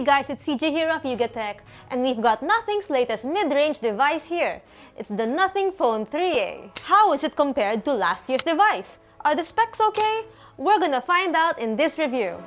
Hey guys, it's CJ here of Tech, and we've got Nothing's latest mid-range device here. It's the Nothing Phone 3A. How is it compared to last year's device? Are the specs okay? We're gonna find out in this review.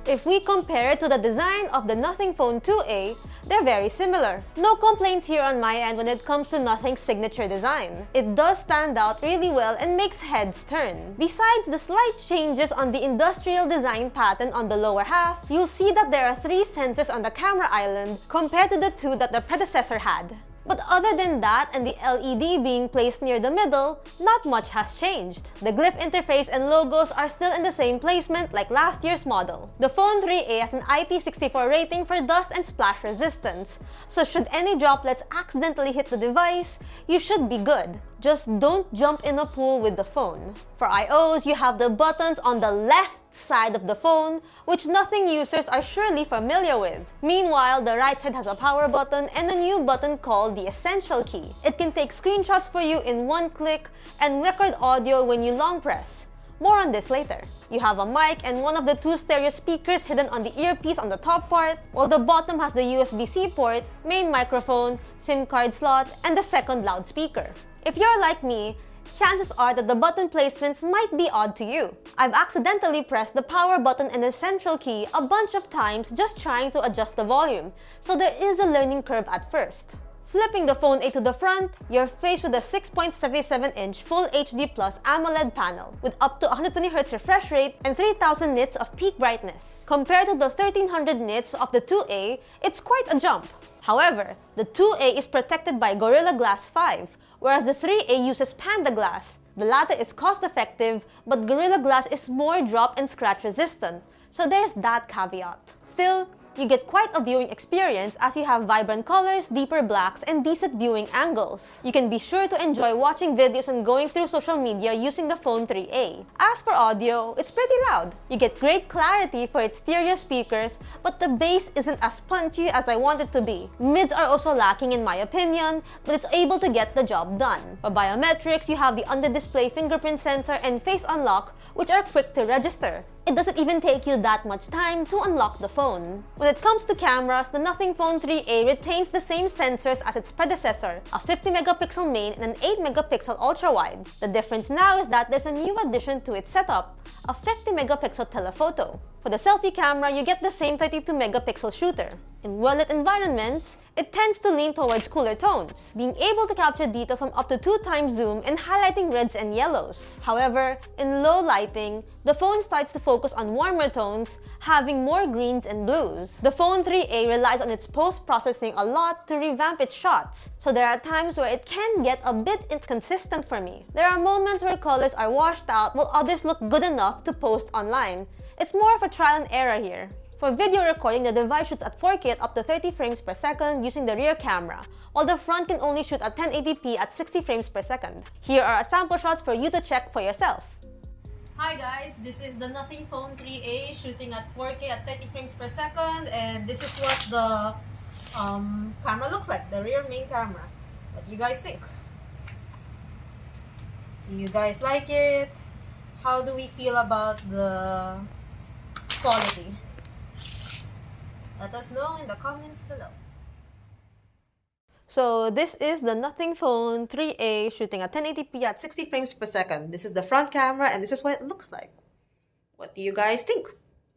If we compare it to the design of the Nothing Phone 2A, they're very similar. No complaints here on my end when it comes to Nothing's signature design. It does stand out really well and makes heads turn. Besides the slight changes on the industrial design pattern on the lower half, you'll see that there are 3 sensors on the camera island compared to the 2 that the predecessor had. But other than that and the LED being placed near the middle, not much has changed. The glyph interface and logos are still in the same placement like last year's model. The Phone 3A has an IP64 rating for dust and splash resistance, so should any droplets accidentally hit the device, you should be good. Just don't jump in a pool with the phone. For I/Os, you have the buttons on the left side of the phone, which Nothing users are surely familiar with. Meanwhile, the right side has a power button and a new button called the Essential key. It can take screenshots for you in one click and record audio when you long press. More on this later. You have a mic and one of the 2 stereo speakers hidden on the earpiece on the top part, while the bottom has the USB-C port, main microphone, SIM card slot, and the second loudspeaker. If you're like me, chances are that the button placements might be odd to you. I've accidentally pressed the power button and Essential key a bunch of times just trying to adjust the volume, so there is a learning curve at first. Flipping the Phone A to the front, you're faced with a 6.77-inch Full HD Plus AMOLED panel with up to 120Hz refresh rate and 3000 nits of peak brightness. Compared to the 1300 nits of the 2A, it's quite a jump. However, the 2A is protected by Gorilla Glass 5, whereas the 3A uses Panda Glass. The latter is cost-effective, but Gorilla Glass is more drop and scratch resistant, so there's that caveat. Still, you get quite a viewing experience as you have vibrant colors, deeper blacks, and decent viewing angles. You can be sure to enjoy watching videos and going through social media using the Phone 3A. As for audio, it's pretty loud. You get great clarity for its stereo speakers, but the bass isn't as punchy as I want it to be. Mids are also lacking in my opinion, but it's able to get the job done. For biometrics, you have the under-display fingerprint sensor and face unlock, which are quick to register. It doesn't even take you that much time to unlock the phone. When it comes to cameras, the Nothing Phone 3A retains the same sensors as its predecessor, a 50-megapixel main and an 8-megapixel ultra-wide. The difference now is that there's a new addition to its setup, a 50-megapixel telephoto. For the selfie camera, you get the same 32-megapixel shooter. In well-lit environments, it tends to lean towards cooler tones, being able to capture detail from up to 2 times zoom and highlighting reds and yellows. However, in low lighting, the phone starts to focus on warmer tones, having more greens and blues. The Phone 3A relies on its post-processing a lot to revamp its shots, so there are times where it can get a bit inconsistent for me. There are moments where colors are washed out while others look good enough to post online. It's more of a trial and error here. For video recording, the device shoots at 4K at up to 30 frames per second using the rear camera, while the front can only shoot at 1080p at 60 frames per second. Here are sample shots for you to check for yourself. Hi guys, this is the Nothing Phone 3A shooting at 4K at 30 frames per second, and this is what the camera looks like, the rear main camera. What do you guys think? Do you guys like it? How do we feel about the quality? Let us know in the comments below. So this is the Nothing Phone 3A shooting at 1080p at 60 frames per second. This is the front camera and this is what it looks like. What do you guys think?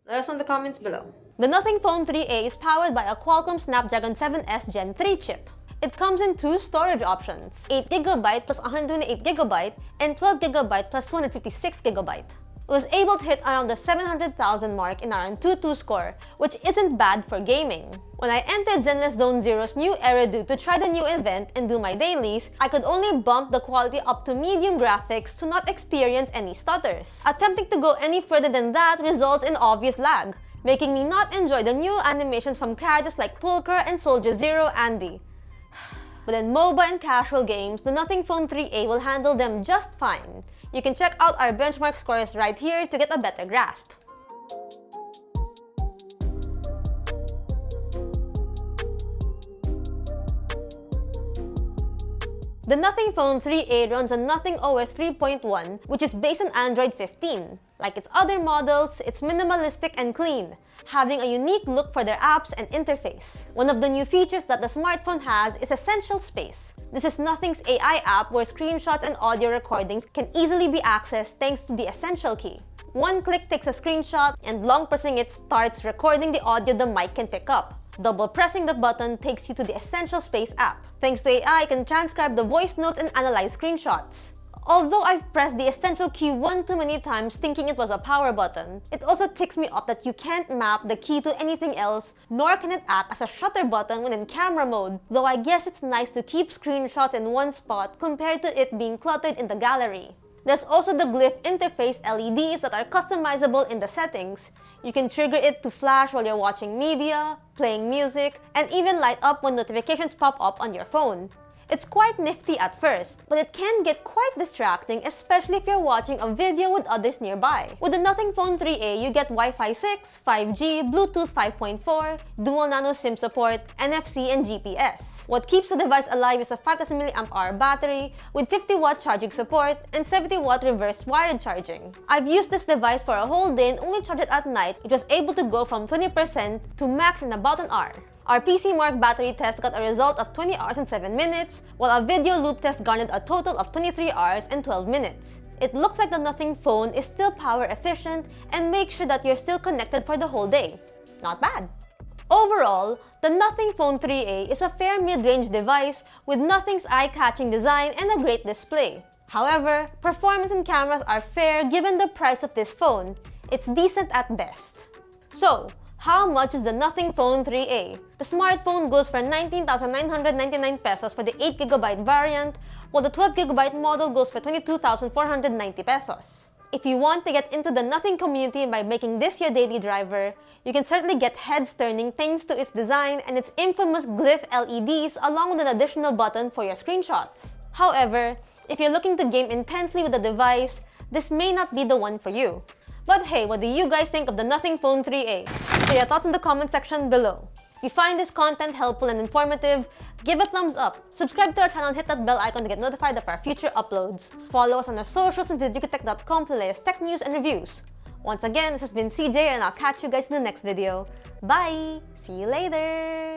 Let us know in the comments below. The Nothing Phone 3A is powered by a Qualcomm Snapdragon 7S Gen 3 chip. It comes in 2 storage options, 8GB plus 128GB and 12GB plus 256GB. It was able to hit around the 700,000 mark in our Antutu score, which isn't bad for gaming. When I entered Zenless Zone Zero's new Eridu to try the new event and do my dailies, I could only bump the quality up to medium graphics to not experience any stutters. Attempting to go any further than that results in obvious lag, making me not enjoy the new animations from characters like Pulchra and Soldier Zero Anby. But in MOBA and casual games, the Nothing Phone 3A will handle them just fine. You can check out our benchmark scores right here to get a better grasp. The Nothing Phone 3A runs on Nothing OS 3.1, which is based on Android 15. Like its other models, it's minimalistic and clean, having a unique look for their apps and interface. One of the new features that the smartphone has is Essential Space. This is Nothing's AI app where screenshots and audio recordings can easily be accessed thanks to the Essential key. One click takes a screenshot, and long pressing it starts recording the audio the mic can pick up. Double pressing the button takes you to the Essential Space app. Thanks to AI, I can transcribe the voice notes and analyze screenshots. Although I've pressed the Essential key one too many times thinking it was a power button, it also ticks me off that you can't map the key to anything else, nor can it act as a shutter button when in camera mode, though I guess it's nice to keep screenshots in one spot compared to it being cluttered in the gallery. There's also the glyph interface LEDs that are customizable in the settings. You can trigger it to flash while you're watching media, playing music, and even light up when notifications pop up on your phone. It's quite nifty at first, but it can get quite distracting, especially if you're watching a video with others nearby. With the Nothing Phone 3A, you get Wi-Fi 6, 5G, Bluetooth 5.4, dual nano SIM support, NFC, and GPS. What keeps the device alive is a 5000 mAh battery with 50-watt charging support and 70-watt reverse wired charging. I've used this device for a whole day and only charged it at night. It was able to go from 20% to max in about an hour. Our PC Mark battery test got a result of 20 hours and 7 minutes, while a video loop test garnered a total of 23 hours and 12 minutes. It looks like the Nothing Phone is still power efficient and makes sure that you're still connected for the whole day. Not bad. Overall, the Nothing Phone 3A is a fair mid-range device with Nothing's eye-catching design and a great display. However, performance and cameras are fair given the price of this phone. It's decent at best. So, how much is the Nothing Phone 3A? The smartphone goes for 19,999 pesos for the 8GB variant, while the 12GB model goes for 22,490 pesos. If you want to get into the Nothing community by making this your daily driver, you can certainly get heads turning thanks to its design and its infamous glyph LEDs along with an additional button for your screenshots. However, if you're looking to game intensely with the device, this may not be the one for you. But hey, what do you guys think of the Nothing Phone 3A? Share your thoughts in the comment section below. If you find this content helpful and informative, give a thumbs up, subscribe to our channel and hit that bell icon to get notified of our future uploads. Follow us on our socials and vidjukutech.com for the latest tech news and reviews. Once again, this has been CJ and I'll catch you guys in the next video. Bye! See you later!